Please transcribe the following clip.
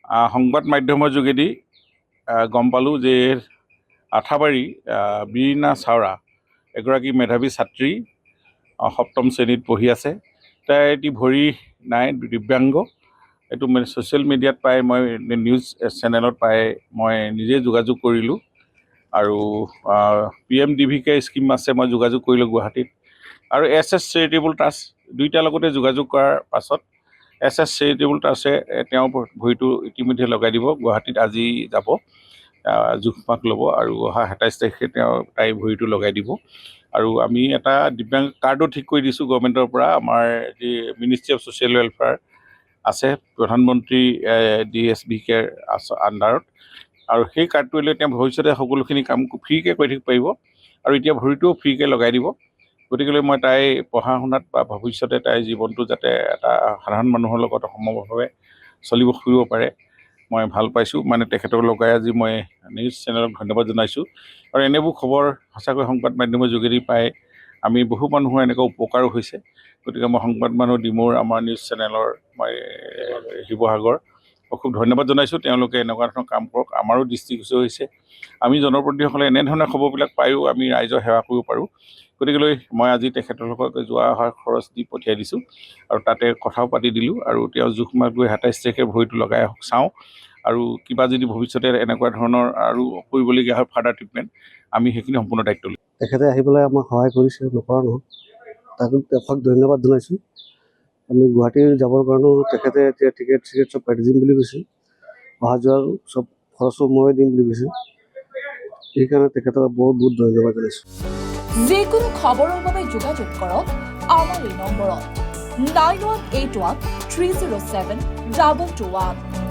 সংবাদ মাধ্যমৰ যোগেদি গম পালোঁ যে আঠাবাৰী বীৰিণা চাওৰা এগৰাকী মেধাৱী ছাত্ৰী সপ্তম শ্ৰেণীত পঢ়ি আছে। তাই এটি ভৰি নাই, দিব্যাংগ। এইটো ছ'চিয়েল মিডিয়াত পাই মই নিউজ চেনেলত পাই মই নিজে যোগাযোগ কৰিলোঁ আৰু PMDVK স্কিম আছে, মই যোগাযোগ কৰিলোঁ গুৱাহাটীত, আৰু SS চেৰিটেবল ট্ৰাষ্ট দুইটাৰ লগতে যোগাযোগ কৰাৰ পাছত SS চেৰিটেবল ট্ৰাষ্টে তেওঁৰ ভৰিটো ইতিমধ্যে লগাই দিব। গুৱাহাটীত আজি যাব, জোখমাখ ল'ব আৰু অহা 27 তাৰিখে তাই ভৰিটো লগাই দিব। আৰু আমি এটা দিব্যাংগ কাৰ্ডো ঠিক কৰি দিছোঁ গভৰ্ণমেণ্টৰ পৰা। আমাৰ যি মিনিষ্ট্ৰী অফ ছ'চিয়েল ৱেলফেয়াৰ আছে, প্ৰধানমন্ত্ৰী DSBK আণ্ডাৰত, আৰু সেই কাৰ্ডটো লৈ তেওঁ ভৱিষ্যতে সকলোখিনি কাম ফ্ৰীকৈ কৰি থাকিব পাৰিব আৰু এতিয়া ভৰিটোও ফ্ৰীকৈ লগাই দিব। গতিকে মই তাই পঢ়া শুনাত বা ভৱিষ্যতে তাইৰ জীৱনটো যাতে এটা সাধাৰণ মানুহৰ লগত সমভাৱে চলিব ফুৰিব পাৰে, মই ভাল পাইছোঁ। মানে তেখেতক লগাই আজি মই নিউজ চেনেলক ধন্যবাদ জনাইছোঁ। আৰু এনেবোৰ খবৰ সঁচাকৈ সংবাদ মাধ্যমৰ যোগেদি পাই আমি বহু মানুহৰ এনেকুৱা উপকাৰো হৈছে। গতিকে মই সংবাদ মানুহ ডিমৌৰ আমাৰ নিউজ চেনেলৰ মই শিৱসাগৰ খুব ধন্যবাদ জনাইছোঁ। তেওঁলোকে এনেকুৱা ধৰণৰ কাম কৰক, আমাৰো দৃষ্টিগোচৰ হৈছে। আমি জনপ্ৰতিনিধিসকলে এনেধৰণৰ খবৰবিলাক পায়ো আমি ৰাইজৰ সেৱা কৰিব পাৰোঁ। গতিকেলৈ মই আজি তেখেতলোকক যোৱা অহাৰ খৰচ দি পঠিয়াই দিছোঁ আৰু তাতে কথাও পাতি দিলোঁ। আৰু তেওঁ জোখমাখ গৈ 27 তাৰিখে ভৰিটো লগাই চাওঁ, আৰু কিবা যদি ভৱিষ্যতে এনেকুৱা ধৰণৰ আৰু কৰিবলগীয়া হয় ফাৰ্ডাৰ ট্ৰিটমেণ্ট, আমি সেইখিনি সম্পূৰ্ণ দায়িত্ব ল'ম। তেখেতে আহি পেলাই আমাক সহায় কৰিছে, নকৰা নহয়, তাক ধন্যবাদ জনাইছোঁ। আমি গুৱাহাটীৰ যাবৰ কাৰণেও তেখেতে এতিয়া টিকেট চব কাটি দিম বুলি কৈছে, অহা যোৱাৰ চব খৰচো ময়ে দিম বুলি কৈছে। সেইকাৰণে তেখেতক বহুত বহুত ধন্যবাদ জনাইছোঁ। যিকোনো খবৰৰ বাবে যোগাযোগ কৰক আমাৰ এই নম্বৰত 9181 307 221।